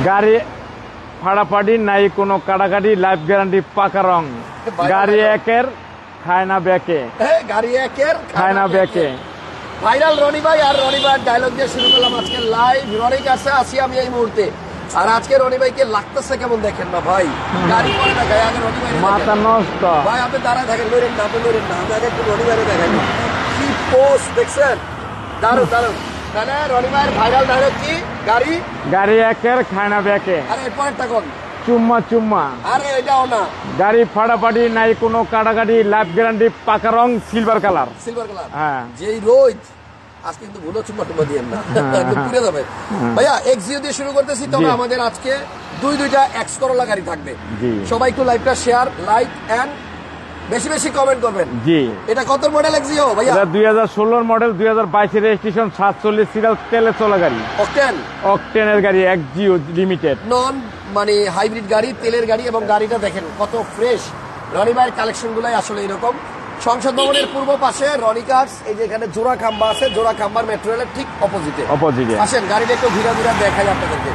গাড়ি ফাড়াফাড়ি নাই, কোনো কাটাকাটি, লাইফ গ্যারান্টি, পাকা রং। গাড়ি একের খায় না ব্যাকে, গাড়ি একের খায় না ব্যাকে। ভাইরাল রনি ভাই, আর রনি ভাইয়ের ডায়লগ দিয়ে শুরু করলাম আজকে লাইভ। রনির কাছে আসি আমি এই মুহূর্তে, আর আজকে রনি ভাইকে লাগতেছে কেমন দেখেন না ভাই। গাড়ি পরে না গায়ে আগে রনি ভাই মাথা নষ্ট ভাই। আপনি দাঁড়ায় থাকেন, লড়েন না, আপনি লড়েন না, আমি আগে একটু রনি ভাইরে দেখাই। কি পোস্ট দেখছেন, দারুন দারুন। তাহলে রনি ভাইয়ের ভাইরাল ডায়লগ কি? গাড়ি একের খায় না ব্যাকে। আরে এরপরেরটা কোন? চুম্মা চুম্মা। আরে এটাও না। গাড়ি ফাড়াফাড়ি নাই, কোনো কাটাকাটি, লাইফ গ্যারান্টি, পাকা রং, সিলভার কালার। সিলভার কালার, হ্যাঁ। যেই রোজ আজকে কিন্তু ভুলো চুম্মা টুম্মা দিয়েন না, একদম পুড়ে যাবে। ভাইয়া এক্সিও দিয়ে শুরু করতেছি, তবে আমাদের আজকে দুইটা এক্স করোলা গাড়ি থাকবে। সবাই একটু লাইভটা শেয়ার, লাইক এন্ড বেশি বেশি কমেন্ট করবেন। জি, এটা কত মডেল এক্সিও ভাইয়া? 2016 মডেল, 2022 রেজিস্ট্রেশন, 47 সিরিয়াল, তেলে চলা গাড়ি। অকটেনের গাড়ি, এক্সিও লিমিটেড, নন মানে হাইব্রিড গাড়ি, তেলের গাড়ি। এবং গাড়িটা দেখেন কত ফ্রেশ। রনি ভাইয়ের কালেকশন গুলাই আসলে এরকম। সংসদ ভবনের পূর্ব পাশে রনি কার্স, এই যে এখানে জোড়া খাম্বা আছে, জোড়া খাম্বার মেট্রো রেলের ঠিক অপোজিটে। আসেন গাড়িটা একটু ঘুরা ঘুরা দেখাই আপনাদেরকে।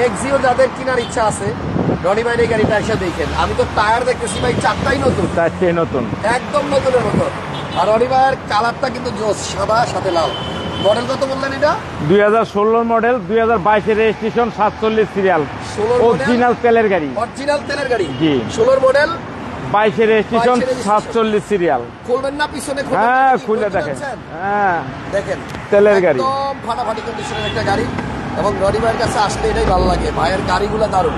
এক্সিও যাদের কেনার ইচ্ছা আছে, রনি ভাইয়ের এই গাড়িটা এসে দেখেন। আমি তো টায়ার দেখতেছি ভাই, চারটাই নতুন, একদম নতুনের মতো। আর রনি ভাইয়ের কালারটা কিন্তু জোস, সাদা সাথে লাল। মডেল কত বললেন এটা? 2016 মডেল, 2022 রেজিস্ট্রেশন, 47 সিরিয়াল, অরিজিনাল তেলের গাড়ি। অরিজিনাল তেলের গাড়ি, জি। 16 মডেল, 22 রেজিস্ট্রেশন, 47 সিরিয়াল। খুলবেন না পিছনে? হ্যাঁ, খুলে দেখেন। হ্যাঁ, দেখেন তেলের গাড়ি, একদম ফাটাফাটি কন্ডিশনের একটা গাড়ি। এবং রনি ভাইয়ের কাছে আসলে এটাই ভালো লাগে, ভাইয়ের গাড়িগুলো দারুণ।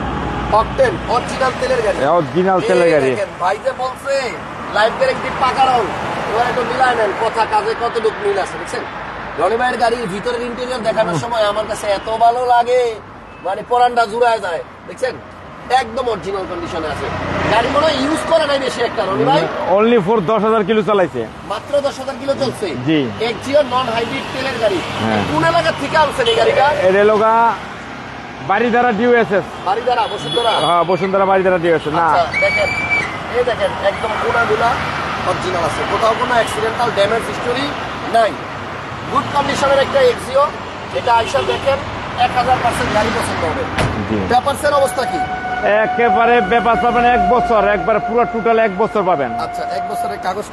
অকটেন অরিজিনাল তেলের গাড়ি, অরিজিনাল তেলের গাড়ি। ভাই যে বলছে লাইফ গ্যারান্টি, পাকা রং। এবার একটু মিলাই নেন, কথা কাজে কতটুকু মিল আছে দেখছেন। রনি ভাইয়ের গাড়ির ভিতরের ইন্টেরিয়র দেখানোর সময় আমার কাছে এত ভালো লাগে, মানে পরানটা জুড়ায় যায়। দেখছেন একদম অরিজিনাল কন্ডিশনে আছে। গাড়ি মনে হয় ইউজ করে নাই বেশি একটা, রনি ভাই অনলি ফর 10,000 কিলো চালাইছে, মাত্র 10,000 কিলো চলছে। জি, এক্সিও নন হাইব্রিড তেলের গাড়ি। কোন এলাকা থেকে আনছেন এই গাড়িটা? এর লোগা বাড়িধারা ডিউএসএস, বাড়িধারা বসুন্ধরা। হ্যাঁ, বসুন্ধরা বাড়িধারা ডিউএসএস। না দেখেন, এই দেখেন একদম কোনাগুলা অরিজিনাল আছে, কোথাও কোনো অ্যাক্সিডেন্টাল ড্যামেজ হিস্টোরি নাই। গুড কন্ডিশনের একটা এক্সিও। এটা আইসা দেখেন 1000% গাড়ি পছন্দ হবে। পেপারসের অবস্থা কি? একেবারে পেপার পাবেন 1 বছর, একবার পুরো টোটাল 1 বছর পাবেন। আচ্ছা, 1 বছরের কাগজ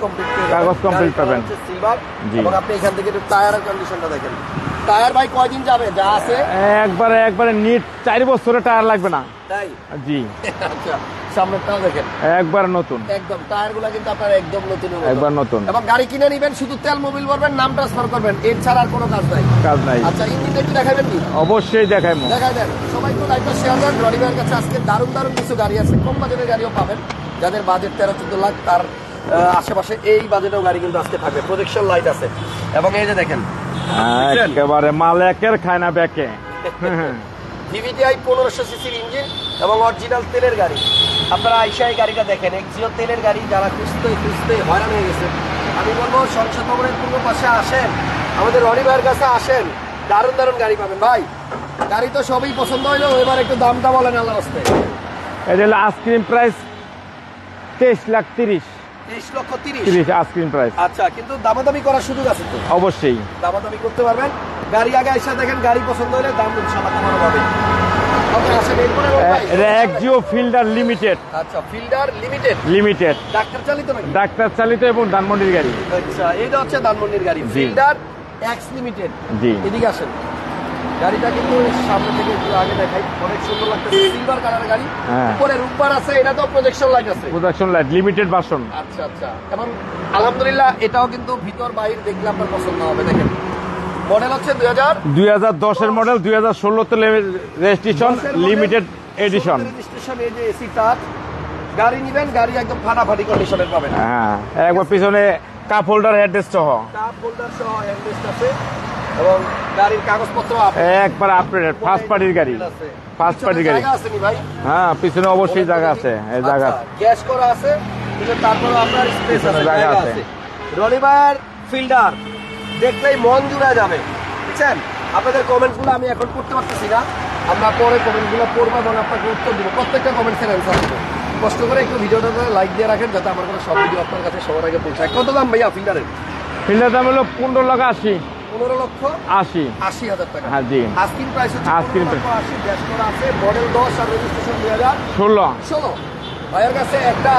কমপ্লিট পাবেন। সিলভার। এবং আপনি এখান থেকে একটু টায়ারের কন্ডিশনটা দেখেন। টায়ার ভাই কয়দিন যাবে যা আছে? একবারে নিট 4 বছরের টায়ার লাগবে না। তাই? জি। আচ্ছা, সামনেরটাও দেখেন একবার নতুন, একদম টায়ারগুলো কিন্তু আপনার একদম নতুন, একবার নতুন। এবং গাড়ি কিনে নেবেন, শুধু তেল মোবিল ভরবেন, নাম ট্রান্সফার করবেন, এর ছাড়া আর কোনো কাজ নাই। আচ্ছা, ইঞ্জিনটা একটু দেখাবেন কি? অবশ্যই দেখাইবো, দেখাই দেন। সবাই একটু লাইভটা শেয়ার দেন। রনি ভাইয়ের কাছে আজকে দারুণ দারুণ কিছু গাড়ি আছে, কম বাজেটের গাড়িও পাবেন। যাদের বাজেট 13-14 লাখ, তার আশেপাশে এই বাজেটেও গাড়ি কিন্তু আজকে থাকবে। প্রজেকশন লাইট আছে, এবং এই যে দেখেন একেবারে মাল একের খায় না ব্যাকে। ভিভিটিআই 1500 সিসির ইঞ্জিন এবং অরিজিনাল তেলের গাড়ি। আপনারা আইসা এই গাড়িটা দেখেন, এক্সিও তেলের গাড়ি। যারা খুঁজতে হয়রান হয়ে গেছে, আমি বলবো সংসদ ভবনের পূর্ব পাশে আসেন, আমাদের রনি ভাইয়ের কাছে আসেন, দারুণ দারুণ গাড়ি পাবেন। ভাই গাড়ি তো সবই পছন্দ হইলো, এবার একটু দামটা বলেন আল্লাহর রাস্তায়। এটা হলো আইসক্রিম প্রাইস 23,30,000। 23,30,000 ice cream price. আচ্ছা, কিন্তু দামাদামি করার সুযোগ আছে তো? অবশ্যই দামাদামি করতে পারবেন। গাড়ি আগে এসে দেখেন, গাড়ি পছন্দ হলে দাম ইনশাআল্লাহ কমানো যাবে। Axio fielder limited. আচ্ছা, ফিল্ডার লিমিটেড ডাক্তার চালিত নাকি? ডাক্তার চালিত এবং ধানমন্ডির গাড়ি। আচ্ছা, এইটা হচ্ছে ধানমন্ডির গাড়ি, ফিল্ডার এক্স লিমিটেড। জি, এদিকে আসেন। গাড়িটা কিন্তু সামনে থেকে একটু আগে দেখাই, অনেক সুন্দর লাগতেছে। সিলভার কালারের গাড়ি, উপরে রূপবার আছে, এটা তো প্রজেকশন লাইট আছে, প্রজেকশন লাইট লিমিটেড ভার্সন। আচ্ছা আচ্ছা, এবং আলহামদুলিল্লাহ এটাও কিন্তু ভিতর বাইরে দেখলে আপনার পছন্দ হবে। দেখেন মডেল হচ্ছে 2010 এর মডেল, 2016 তে রেজিস্ট্রেশন, লিমিটেড এডিশন। রেজিস্ট্রেশন, এই যে এসি টাচ। গাড়ি নিবেন, গাড়ি একদম ফাটাফাটি কন্ডিশনের পাবেন। হ্যাঁ, একবার পিছনে কাপ হোল্ডার, হেডরেস্ট সহ হেডরেস্ট আছে, এবং গাড়ির কাগজপত্র একবার আপডেটেড। ফার্স্ট পার্টির গাড়ি, ফার্স্ট পার্টির গাড়ি। জায়গা আছে নি ভাই? হ্যাঁ, পিছনে অবশ্যই জায়গা আছে। এই জায়গা গ্যাস করা আছে, কিন্তু তারপরে আপনার স্পেস আছে, জায়গা আছে। রনি ভাইয়ের ফিল্ডার দেখলেই মন জুড়ে যাবে। বুঝছেন? আপনাদের কমেন্টসগুলো আমি এখন করতে পারতেছি না, আমরা পরে কমেন্টগুলো পড়বো এবং আপনাকে উত্তর দিব। প্রত্যেকটা কমেন্টসের অ্যান্সার দেবো। কষ্ট করে একটু ভিডিওটাতে লাইক দিয়ে রাখেন, যাতে আমার কোনো সব ভিডিও আপনার কাছে সবার আগে পৌঁছায়। কত দাম ভাইয়া ফিল্ডারের? ফিল্ডার দাম হলো 15,80,000। 15,80,000 টাকা। হ্যাঁ জি, আস্কিং প্রাইস হচ্ছে আস্কিং 15,80,000, ড্যাশ করা আছে, মডেল 10 আর রেজিস্ট্রেশন 16 2016। ভাইয়ের কাছে একটা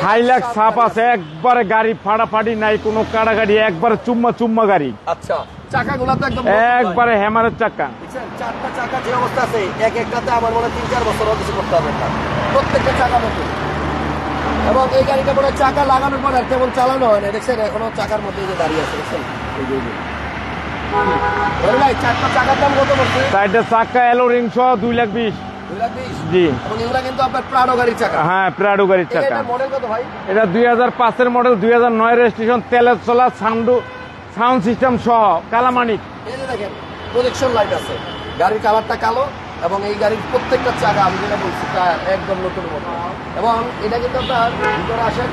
হাইলাক্স সাপ আছে, একবারে গাড়ি ফাটাফাটি নাই, কোনো কাড়াগাড়ি, একবারে চুম্মা গাড়ি। আচ্ছা, চাকাগুলো তো একদম একবারে হ্যামারের চাকা। দেখছেন চারটা চাকা যে অবস্থা আছে, এক একটাতে আমার মনে হয় 3-4 বছর কিছু করতে হবে না, প্রত্যেকটা চাকা নতুন। এবং এই গাড়িটা মনে হয় চাকা লাগানোর পর আর কেমন চালানো হয় না, দেখছেন এখনো চাকার মধ্যে যে দাঁড়িয়ে আছে, দেখছেন ভাই। চারটা চাকার দাম কত পড়ছে? চারটা চাকা এলো রিং সহ 2,20,000। 2,20,000 জি। এবং এগুলা কিন্তু আপনার প্রাডো গাড়ির চাকা। হ্যাঁ, প্রাডো গাড়ির চাকা। এটার মডেল কত ভাই? এটা 2005-এর মডেল, 2009 রেজিস্ট্রেশন, তেলের চলা, সাউন্ড সিস্টেম সহ, কালামানিক। এই যে দেখেন প্রজেকশন লাইট আছে, গাড়ির কালারটা কালো, এবং এই গাড়ির প্রত্যেকটা চাকা আমি যেটা বলছি টায়ার একদম নতুন মতো। এবং এটা কিন্তু আপনার ভিতরে আসেন,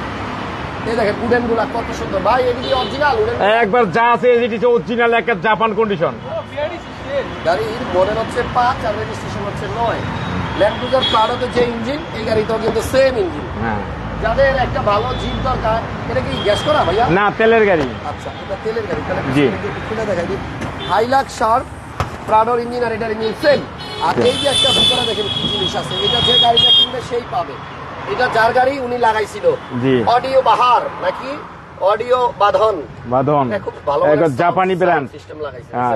এই দেখেন উডেন গুলা কত সুন্দর ভাই, এদিকে অরিজিনাল উডেন একবার যা আছে এটি অরিজিনাল, একটা জাপান কন্ডিশন। গাড়ির মডেল হচ্ছে 5 আর রেজিস্ট্রেশন হচ্ছে 9। ল্যান্ড ক্রুজার প্রাডোতে যে ইঞ্জিন, এই গাড়িতেও কিন্তু সেম ইঞ্জিন। হ্যাঁ, যাদের একটা ভালো জিপ দরকার, এটা কি গ্যাস করা ভাইয়া? না, তেলের গাড়ি। আচ্ছা, এটা তেলের গাড়ি, তাহলে জি। খুলে দেখাই দিই। হাইলাক্স শার্প প্রাডোর ইঞ্জিন আর এটার ইঞ্জিন সেম। আর এই যে একটা ভিতরে দেখেন কি জিনিস আছে, এটা যে গাড়িটা কিনবে সেই পাবে। এটা যার গাড়ি উনি লাগাইছিল, জি। অডিও বাহার নাকি অডিও বাঁধন, খুব ভালো জাপানি ব্র্যান্ড সিস্টেম লাগাইছে। হ্যাঁ,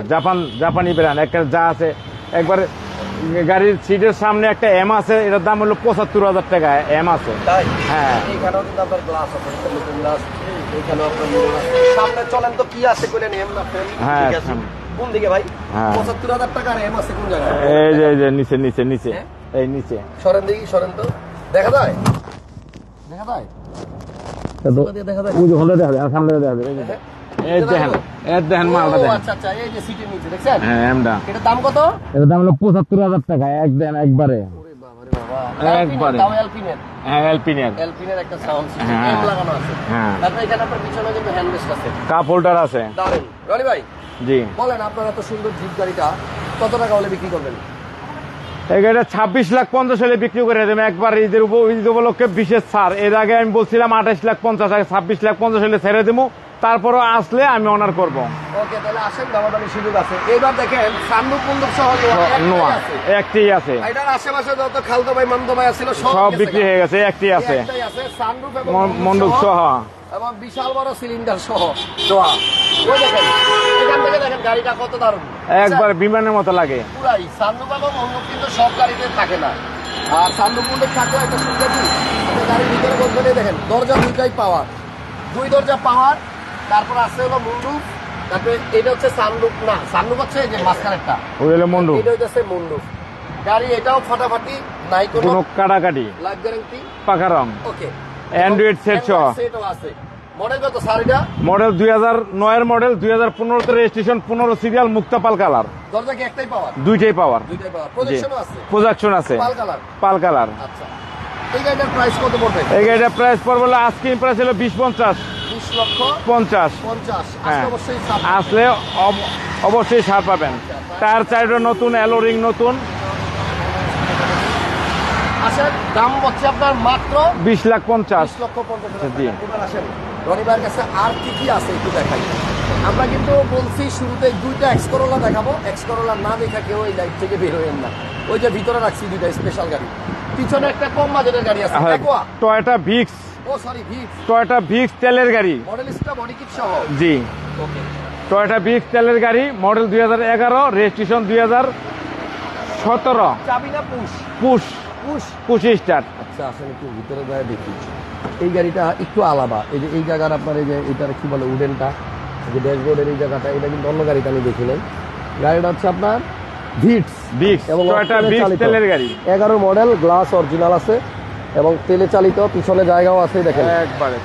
জাপানি ব্র্যান্ড একটা যা আছে। একবার গাড়ির সিটের সামনে একটা এম আছে, এটার দাম হলো 75,000 টাকা এম আছে। তাই? হ্যাঁ, এইখানেও কিন্তু আপনার গ্লাস আছে, নতুন গ্লাস। এইখানেও আপনার সামনে চলেন তো কি আছে কইলেন, এম না ফ্রেম? হ্যাঁ, ঠিক আছে। কোন দিকে ভাই? হ্যাঁ। 75,000 টাকা এম আছে কোন জায়গায়? এই যে নিচে হ্যাঁ? এই নিচে। সরেন দেখি, সরেন তো, দেখা যায়? দেখা যায়? দেখা যায়? ওই যে হলে দেখা যায়, আর সামনে দেখা যায়। এই দেখেন মালটা ও, দেখেন। আচ্ছা আচ্ছা, এই যে সিটের নিচে দেখছেন? হ্যাঁ, এমটা। এটার দাম কত? এটার দাম হলো 75,000 টাকা একবারে। ওরে বাবা রে বাবা, একবারে। তাও এলপিনের। হ্যাঁ, এলপিনিয়ার। এলপিনের একটা সাউন্ড সিস্টেম হ্যাঁ। এম লাগানো আছে। হ্যাঁ। তারপর এখানে আপনার পিছনে কিন্তু হ্যান্ডরেস্ট আছে। কাপ হোল্ডার আছে। দারুণ। রনি ভাই জি। বলেন, আপনার এত সুন্দর জিপ গাড়িটা কত টাকা হলে বিক্রি করবেন? এই গাড়িটা 26,50,000 হলে বিক্রি করে দেবেন, একবার ঈদ উপলক্ষে বিশেষ ছাড়। এর আগে আমি বলছিলাম 28,50,000, 26,50,000 হলে ছেড়ে দেবো, তারপরও আসলে আমি অনার করবো। ওকে, তাহলে আসেন, দামাদামি সুযোগ আছে। এইবার দেখেন সান্ডুপ বন্দুক সহ নোয়া একটি আছে, এটার আশেপাশে যত খালতো ভাই মামতো ভাই আছিল সব বিক্রি হয়ে গেছে, একটি আছে সানরুফ মন্ডপ সহ, এবং বিশাল বড় সিলিন্ডার সহ নোয়া। ওই দেখেন, এখান থেকে দেখেন গাড়িটা কত দারুণ, একবার বিমানের মতো লাগে। পুরাই সানরুফ এবং মন্ডপ কিন্তু সব গাড়িতে থাকে না। আর সানরুফ মন্ডপ থাকলেও একটা সুবিধা কি, গাড়ির ভিতরে বলতে দেখেন দরজা দুইটাই পাওয়ার, 2 দরজা পাওয়ার। তারপর আছে হলো মুন্ডুপ, তারপরে এটা হচ্ছে সানরুফ, না সানরুফ হচ্ছে যে মাঝখানেরটা, ওই হলো মন্ডপ। এটা হচ্ছে মুন্ডুপ। গাড়ি এটাও ফাটাফাটি নাই, কোনো কাটাকাটি, লাইফ গ্যারান্টি, পাকা রং, ওকে, অ্যান্ড্রয়েড সেট সহ। সেটও আছে। মডেল কত স্যার এটা? মডেল 2009 মডেল, 2015 রেজিস্ট্রেশন, 15 সিরিয়াল, মুক্তাপাল কালার। দরজা কি একটাই পাওয়ার? দুইটাই পাওয়ার। দুইটাই পাওয়ার, প্রজেকশনও আছে, প্রজেকশন আছে, পাল কালার। আচ্ছা, এই গাড়িটার প্রাইস কত পড়বে? এই গাড়িটার প্রাইস পড়বে, আজকে প্রাইস হলো 20,50,000। 20,50,000। হ্যাঁ, অবশ্যই আসলে অবশ্যই ছাড় পাবেন। টায়ার চাইডও নতুন, অ্যালোরিং নতুন। আসেন, দাম হচ্ছে আপনার মাত্র 20,50,000। 20,50,000 জি। এবার আসেন, রনি ভাইয়ের কাছে আর কি কি আছে একটু দেখাই। আমরা কিন্তু বলছি শুরুতে 2টা এক্স করোলা দেখাবো, এক্স করোলা না দেখা কেউ এই লাইফ থেকে বের হইেন না। ওই যে ভিতরে রাখছি 2টা স্পেশাল গাড়ি, পিছনে একটা কম বাজেটের গাড়ি আছে, টয়োটা ভিক্স। ও সরি, ভিক্স। টয়োটা ভিক্স তেলের গাড়ি, মডেলিস্টটা বডি কিট সহ। জি। ওকে, টয়োটা ভিক্স তেলের গাড়ি, মডেল 2011, রেজিস্ট্রেশন 2017। চাবি না push? Push push, push start. আচ্ছা, আসলে একটু ভিতরে যায় দেখি। এই গাড়িটা একটু আলাদা, এই যে এই জায়গার আপনার এই যে এটার কি বলে উডেনটা, এই যে ড্যাশবোর্ডের এই জায়গাটা, এটা কিন্তু অন্য গাড়িতে আমি দেখি নাই। গাড়িটা হচ্ছে আপনার ভিক্স, এবং টয়োটা ভিক্স তেলের গাড়ি, 11 মডেল, গ্লাস অরিজিনাল আছে এবং তেলে চালিত, পিছনে জায়গাও আছে দেখেন একবারে।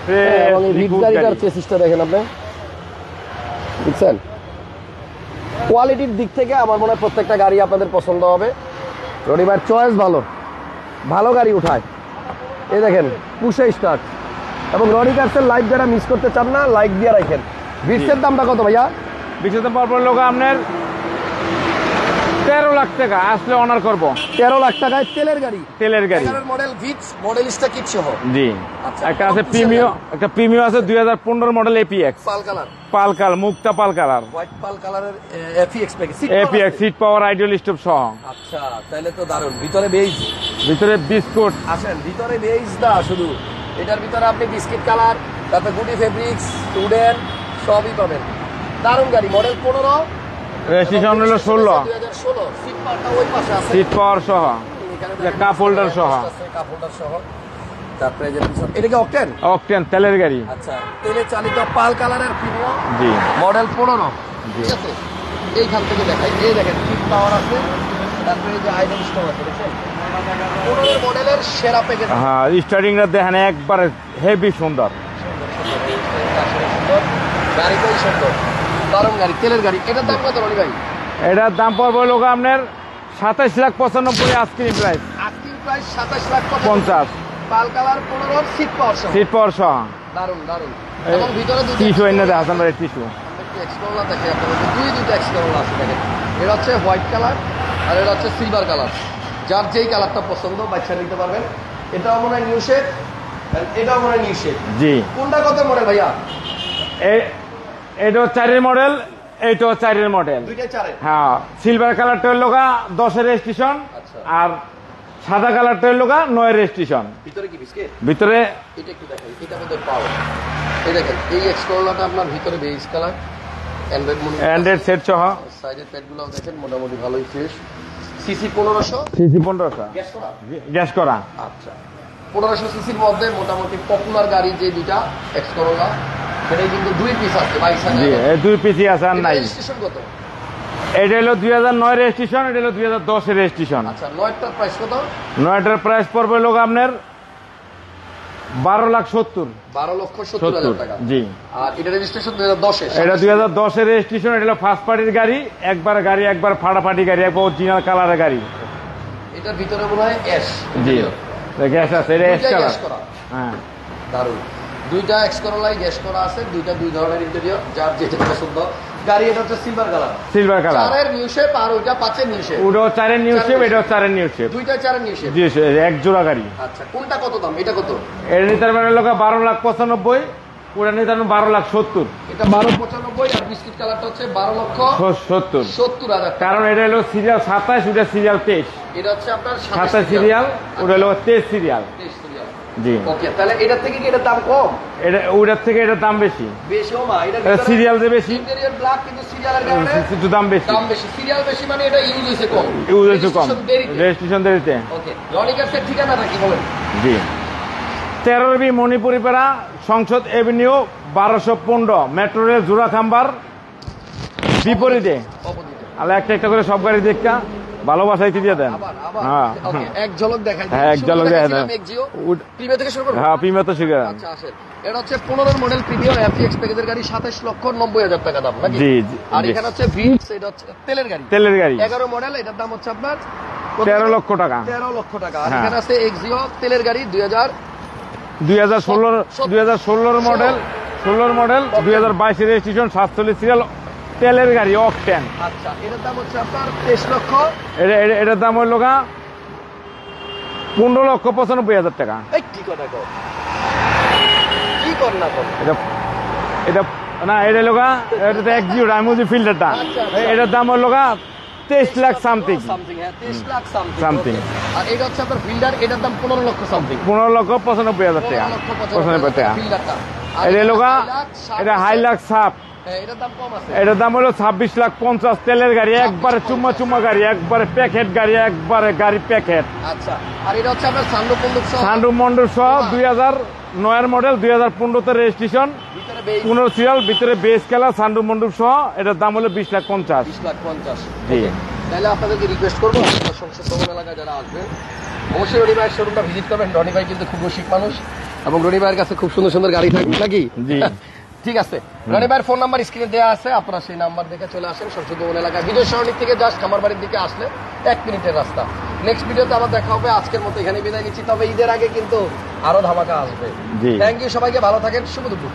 এবং এই ভিক্স গাড়িটার চেসিসটা দেখেন আপনি, বুঝছেন? কোয়ালিটির দিক থেকে আমার মনে হয় প্রত্যেকটা গাড়ি আপনাদের পছন্দ হবে। রনিবার চয়েস ভালো, ভালো গাড়ি উঠায়। এই দেখেন পুশে স্টার্ট, এবং রনি কার্সের লাইভ যারা মিস করতে চান না, লাইক দিয়ে রাখেন। ভিক্সের দামটা কত ভাইয়া? ভিক্সের দাম পড়বে লোক আপনার 13 লাখ টাকা আসলে অনার করব। 13 লাখ টাকায় তেলের গাড়ি, তেলের গাড়ি, 11 মডেল ভিটস, মডেলিস্টা কিট সহ। জি। আচ্ছা, একটা আছে কত প্রিমিয়াম, কিসের একটা প্রিমিয়াম আছে 2015 model APX, pearl colour, pearl colour, মুক্তা পাল কালার, হোয়াইট পাল কালারের FX package, APX seat power idle stop সহ। আচ্ছা, তাহলে তো দারুণ। ভিতরে বেজ, ভিতরে বিস্কুট, আসেন ভিতরে বেজ না শুধু, এটার ভিতরে আপনি বিস্কিট কালার, তারপরে গুডি ফেব্রিক্স, উডেন সবই পাবেন। দারুণ গাড়ি, মডেল 15, রেজিস্ট্রেশন হলো 16, 2016, সিট পাওয়ারটা ওই পাশে আছে, সিট পাওয়ার সহ, এখানে কাপ হোল্ডার সহ। কাপ হোল্ডার সহ। তারপরে যে পিছন, এটা কি অকটেন? অকটেন তেলের গাড়ি, আচ্ছা, তেলে চালিত পাল কালারের প্রিমিয়াম, জি। মডেল 15, ঠিক আছে। এইখান থেকে দেখাই, এই দেখেন সিট পাওয়ার আছে, তারপরে এই যে আইডেল স্টোর আছে, দেখছেন 15 মডেলের সেরা প্যাকেজ। হ্যাঁ, স্টার্টিংটা দেখেন একবারে হেভি সুন্দর। গাড়িটাই সুন্দর, দারুণ গাড়ি, তেলের গাড়ি। এটার দাম কত রনি ভাই? এটার দাম পড়বে লোক আপনার 27,95,000 asking price, asking price 27 lakh 50, pearl colour 15 seat power সহ। সিট পাওয়ার সহ। দারুণ দারুণ। এবং ভিতরে দুটো টিস্যু এনে দেয় হাসান ভাইয়ের টিস্যু। এক্সট্রোলা দেখে আপনাদের, দুটো এক্সট্রোলা আছে দেখেন। এটা হচ্ছে হোয়াইট কালার আর এটা হচ্ছে সিলভার কালার, যার যেই কালারটা পছন্দ বাচ্চা নিতে পারবেন। এটাও মনে হয় নিউ শেপ, এটাও মনে হয় নিউ শেপ। জি। কোনটা কত মডেল ভাইয়া? এটা 4-এর মডেল, এইটাও 4-এর মডেল। দুইটাই 4-এর। হ্যাঁ, সিলভার কালারটা হলো 10-এর রেজিস্ট্রেশন, আচ্ছা। আর সাদা কালারটা হলো 9-এর রেজিস্ট্রেশন। ভিতরে কি বিস্কিট? ভিতরে এটা একটু দেখাই, এটা মধ্যে পাওয়ার। এই দেখেন, এই এক্সট্রোলাটা আপনার ভিতরে বেজ কালার, অ্যান্ড্রয়েড সেট সহ। সাইডের প্যাডগুলোও দেখেন মোটামুটি ভালোই ফ্রেশ। সিসি 1500, সিসি 1500, গ্যাস করা। গ্যাস করা। আচ্ছা, 1500 সিসির মধ্যে মোটামুটি পপুলার গাড়ি যে দুইটা এক্স করোলা, সেটাই কিন্তু 2 পিস আছে 22,000। জি, এই 2 পিসি আছে আর নাই। রেজিস্ট্রেশন কত? এটা হলো 2009 রেজিস্ট্রেশন, এটা হলো 2010-এর রেজিস্ট্রেশন। আচ্ছা, 9টার প্রাইস কত? 9টার প্রাইস পড়বে লোক আপনার 12,70,000। 12,70,000 টাকা। জি। আর এটা রেজিস্ট্রেশন 2010 এর। এটা 2010-এর রেজিস্ট্রেশন, এটা হলো ফার্স্ট পার্টির গাড়ি, একবার ফাটাফাটি গাড়ি, একবার অরিজিনাল কালারের গাড়ি। এটার ভিতরে মনে হয় এস। জি, গ্যাস আছে, এটা এস কালার। গ্যাস করা। হ্যাঁ, দারুণ। দুইটা এক্স করোলাই গ্যাস করা আছে, দুইটা দুই ধরনের ইন্টেরিয়র, যার যেটা পছন্দ। গাড়ি এটা হচ্ছে সিলভার কালার, সিলভার কালার। 4-এর নিউ শেপ আর ওইটা 5-এর নিউ শেপ। ওটাও 4-এর নিউ শেপ, এটাও 4-এর নিউ শেপ। দুইটা 4-এর নিউ শেপ। জি, এক জোড়া গাড়ি। আচ্ছা, কোনটা কত দাম? এটা কত? এটা নিতে পারবেন লোক 12,95,000, ওটা নিতে পারবেন 12,70,000। এটা 12,95 আর বিস্কিট কালারটা হচ্ছে 12,70,000। 70,000, কারণ এটা হলো সিরিয়াল 27, ওটা সিরিয়াল 23। এটা হচ্ছে আপনার 27 সিরিয়াল, ওটা হলো 23 সিরিয়াল। 23 সিরিয়াল। জি। ওকে, তাহলে এটার থেকে কি এটার দাম কম? এটা ওটার থেকে এটার দাম বেশি। বেশিও না, এটা সিরিয়াল যে বেশি, ইন্টেরিয়র ব্ল্যাক, কিন্তু সিরিয়ালের কারণে একটু দাম বেশি। দাম বেশি। সিরিয়াল বেশি মানে এটা ইউজ হইছে কম, ইউজ হচ্ছে কম, Registration দেরিতে। রেজিস্ট্রেশন দেরিতে। ওকে, রনিকার্সের ঠিকানাটা কি বলেন? জি, 13 মণিপুরিপাড়া, সংসদ এভিনিউ, 1215, মেট্রো রেল জোড়াখাম্বার বিপরীতে। অপোজিটে। আলে একটা করে সব গাড়ি দেখা ভালোবাসাই দিয়ে দেন। আবার আবার হ্যাঁ, ওকে, এক ঝলক দেখাই দিই। হ্যাঁ, এক ঝলক দেখাই দেন। এক্সিও প্রিমিয়ার থেকে শুরু করব। হ্যাঁ, প্রিমিয়ার তো শিখে। আচ্ছা, আসেন। এটা হচ্ছে 15 মডেল প্রিমিয়ার এফএক্স প্যাকেজের গাড়ি, 27,90,000 টাকা দাম নাকি? জি, আর এখানে হচ্ছে ভিটস, এটা হচ্ছে তেলের গাড়ি। তেলের গাড়ি 11 মডেল, এটার দাম হচ্ছে আপনার 13 লক্ষ টাকা। 13 লক্ষ টাকা। আর হ্যাঁ। এখানে আছে এক্সিও তেলের গাড়ি 2016 মডেল, 2022 রেজিস্ট্রেশন, 47 সিরিয়াল, তেলের গাড়ি অকটেন। আচ্ছা, এটার দাম হচ্ছে আপনার 23 লক্ষ। এটার দাম হলো 15,95,000 টাকা। এই কি কথা কও? কি কর না কর? এটা না, এটা লোকা, এটা তো এক্সিও রাইমোজি ফিল্টারটা, আচ্ছা, আচ্ছা। এটার দাম হলো 23 লাখ সামথিং। হ্যাঁ, 23 লাখ Something. সামথিং। আর এটা হচ্ছে আপনার ফিল্ডার, এটার দাম 15 লক্ষ সামথিং। 15,95,000 টাকা। 95 টাকা। ফিল্ডারটা। আর এটা লোকা, হাইলাক্স, এটা হাইলাক্স সাপ, হ্যাঁ, এটার দাম কম আছে। এটার দাম হলো 26,50,000, তেলের গাড়ি, একবারে চুম্মা গাড়ি, একবারে প্যাকেট গাড়ি, একবারে গাড়ি প্যাকেট। আচ্ছা, আর এটা হচ্ছে আপনার সানরুফ বন্দুক সহ, সান্ডু মন্ডল সহ, 2009 মডেল, 2015 রেজিস্ট্রেশন, ভিতরে বেজ 15 সিরিয়াল, ভিতরে বেস খেলা, সান্ডু মন্ডল সহ, এটার দাম হলো 20,50,000। 20,50,000। জি। তাহলে আপনাদেরকে রিকোয়েস্ট করবো, আপনারা সংসদ ভবন এলাকায় যারা আসবেন, অবশ্যই রনি ভাইয়ের শোরুমটা ভিজিট করবেন। রনি ভাই কিন্তু খুব রসিক মানুষ, এবং রনি ভাইয়ের কাছে খুব সুন্দর সুন্দর গাড়ি থাকবে নাকি? জি। ঠিক আছে, রনি ভাইয়ের ফোন নাম্বার স্ক্রিনে দেওয়া আছে, আপনারা সেই নাম্বার দেখে চলে আসেন সংসদ ভবন এলাকায়। বিজয় সরণি থেকে জাস্ট খামারবাড়ির দিকে আসলে 1 মিনিটের রাস্তা। নেক্সট ভিডিওতে আবার দেখা হবে। আজকের মতো এখানে বিদায় নিচ্ছি, তবে ঈদের আগে কিন্তু আরো ধামাকা আসবে। জি। থ্যাংক ইউ সবাইকে, ভালো থাকেন, শুভ দুপুর।